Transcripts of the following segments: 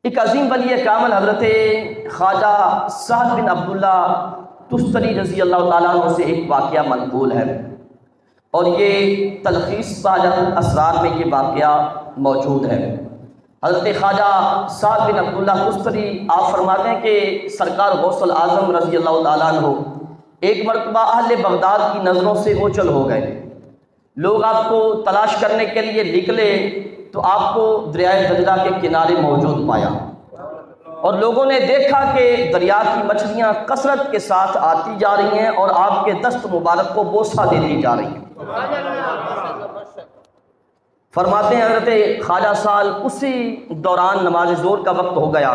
ایک عظیم ولی کامل حضرت خواجہ سہل بن عبداللہ تستری رضی اللہ تعالیٰ عنہ سے ایک واقعہ منقول ہے، اور یہ تلخیص بہجت اسرار میں یہ واقعہ موجود ہے۔ حضرت خواجہ سہل بن عبداللہ تستری آپ فرماتے ہیں کہ سرکار غوث الاعظم رضی اللہ تعالیٰ عنہ ایک مرتبہ اہل بغداد کی نظروں سے اوچل ہو گئے۔ لوگ آپ کو تلاش کرنے کے لیے نکلے تو آپ کو دریائے دجلہ کے کنارے موجود پایا، اور لوگوں نے دیکھا کہ دریا کی مچھلیاں کثرت کے ساتھ آتی جا رہی ہیں اور آپ کے دست مبارک کو بوسہ دیتی جا رہی ہیں۔ فرماتے ہیں حضرت خواجہ سال اسی دوران نماز ظہر کا وقت ہو گیا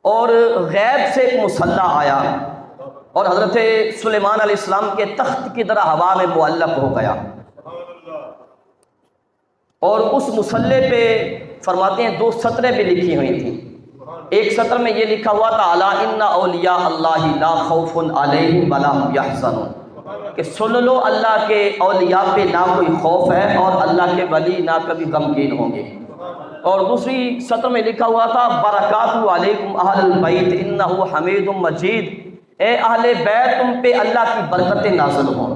اور غیب سے ایک مسلح آیا اور حضرت سلیمان علیہ السلام کے تخت کی طرح ہوا میں معلق ہو گیا، اور اس مسلح پہ فرماتے ہیں 2 سطریں بھی لکھی ہوئی تھیں۔ ایک سطر میں یہ لکھا ہوا تھا الا ان اولیاء اللہ لا خوف علیہم ولا هم یحزنون، کہ سن لو اللہ کے اولیاء پہ نہ کوئی خوف ہے اور اللہ کے ولی نہ کبھی غمگین ہوں گے۔ اور دوسری سطر میں لکھا ہوا تھا برکاتہ علیکم اہل البیت انہ حمید مجید، اے اہل بیت تم پہ اللہ کی برکتیں نازل ہوں،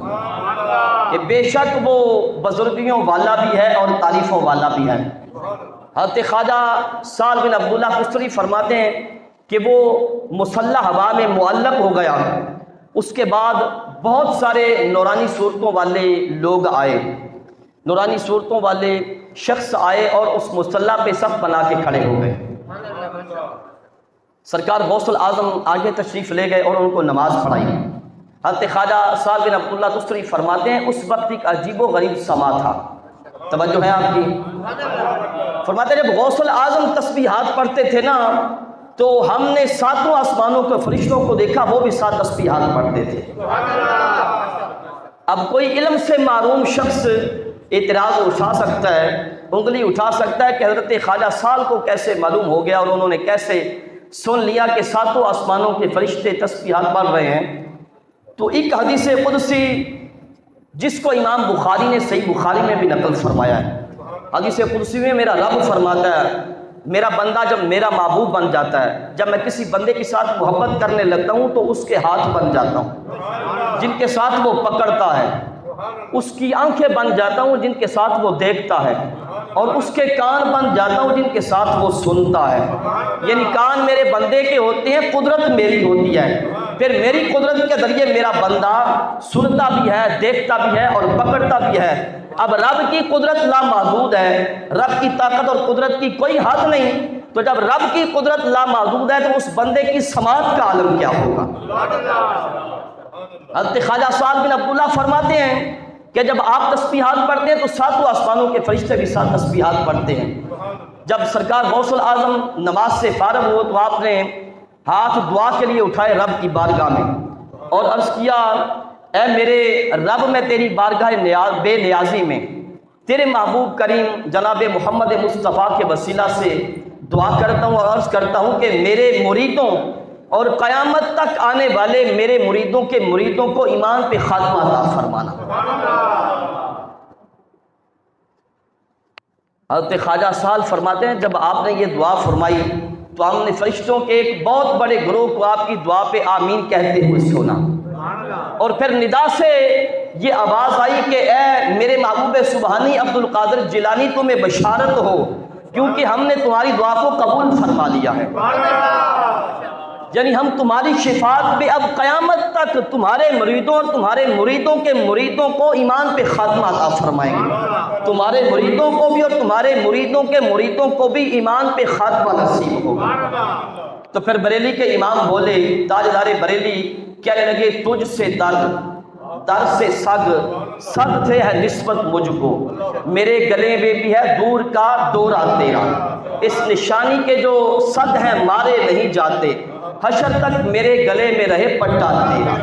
کہ بے شک وہ بزرگیوں والا بھی ہے اور تعریفوں والا بھی ہے۔ حضرت خواجہ سہل بن عبداللہ تستری فرماتے ہیں کہ وہ مسلح ہوا میں معلق ہو گیا، اس کے بعد بہت سارے نورانی صورتوں والے لوگ آئے، نورانی صورتوں والے شخص آئے اور اس مسلح پہ صف بنا کے کھڑے ہو گئے۔ سرکار غوث الاعظم آگے تشریف لے گئے اور ان کو نماز پڑھائی۔ حضرت خواجہ سہل بن عبداللہ تستری فرماتے ہیں اس وقت ایک عجیب و غریب سما تھا، توجہ ہے آپ کی؟ فرماتے ہیں جب غوث الاعظم تسبیحات پڑھتے تھے نا تو ہم نے 7 آسمانوں کے فرشتوں کو دیکھا، وہ بھی 7 تسبیحات پڑھتے تھے۔ اب کوئی علم سے معروم شخص اعتراض اٹھا سکتا ہے، انگلی اٹھا سکتا ہے کہ حضرت خواجہ سال کو کیسے معلوم ہو گیا اور انہوں نے کیسے سن لیا کہ 7 آسمانوں کے فرشتے تسبیحات پڑھ رہے ہیں۔ تو ایک حدیث قدسی جس کو امام بخاری نے صحیح بخاری میں بھی نقل فرمایا ہے، حدیث قدسی میں میرا رب فرماتا ہے میرا بندہ جب میرا محبوب بن جاتا ہے، جب میں کسی بندے کے ساتھ محبت کرنے لگتا ہوں تو اس کے ہاتھ بن جاتا ہوں جن کے ساتھ وہ پکڑتا ہے، اس کی آنکھیں بن جاتا ہوں جن کے ساتھ وہ دیکھتا ہے، اور اس کے کان بن جاتا ہوں جن کے ساتھ وہ سنتا ہے۔ یعنی کان میرے بندے کے ہوتے ہیں، قدرت میری ہوتی ہے، پھر میری قدرت کے ذریعے میرا بندہ سنتا بھی ہے، دیکھتا بھی ہے اور پکڑتا بھی ہے۔ اب رب کی قدرت لامحدود ہے، رب کی طاقت اور قدرت کی کوئی حد نہیں، تو جب رب کی قدرت لامحدود ہے تو اس بندے کی سماعت کا عالم کیا ہوگا۔ حضرت خواجہ سہل بن عبداللہ فرماتے ہیں کہ جب آپ تسبیحات پڑھتے ہیں تو 7 آسمانوں کے فرشتے بھی 7 تسبیحات پڑھتے ہیں۔ جب سرکار غوث الاعظم نماز سے فارغ ہوئے تو آپ نے ہاتھ دعا کے لیے اٹھائے رب کی بارگاہ میں اور عرض کیا اے میرے رب، میں تیری بارگاہ بے نیازی میں تیرے محبوب کریم جناب محمد مصطفیٰ کے وسیلہ سے دعا کرتا ہوں اور عرض کرتا ہوں کہ میرے مریدوں اور قیامت تک آنے والے میرے مریدوں کے مریدوں کو ایمان پہ خاتمہ عطا فرمانا۔ حضرت خواجہ سال فرماتے ہیں جب آپ نے یہ دعا فرمائی تو ہم نے فرشتوں کے ایک بہت بڑے گروہ کو آپ کی دعا پہ آمین کہتے ہوئے سنا، اور پھر ندا سے یہ آواز آئی کہ اے میرے محبوب سبحانی عبد القادر جیلانی تمہیں بشارت ہو، کیونکہ ہم نے تمہاری دعا کو قبول فرما لیا ہے۔ یعنی ہم تمہاری شفاعت پہ اب قیامت تک تمہارے مریدوں اور تمہارے مریدوں کے مریدوں کو ایمان پہ خاتمہ عطا فرمائیں گے، تمہارے مریدوں کو بھی اور تمہارے مریدوں کے مریدوں کو بھی ایمان پہ خاتمہ نصیب ہوگا۔ تو پھر بریلی کے امام بولے، تاجدار بریلی کہنے لگے تجھ سے در سے سگ تھے ہے نسبت مجھ کو، میرے گلے میں بھی ہے دور کا دورہ تیرا، اس نشانی کے جو سگ ہیں مارے نہیں جاتے، حشر تک میرے گلے میں رہے پٹا تیرا۔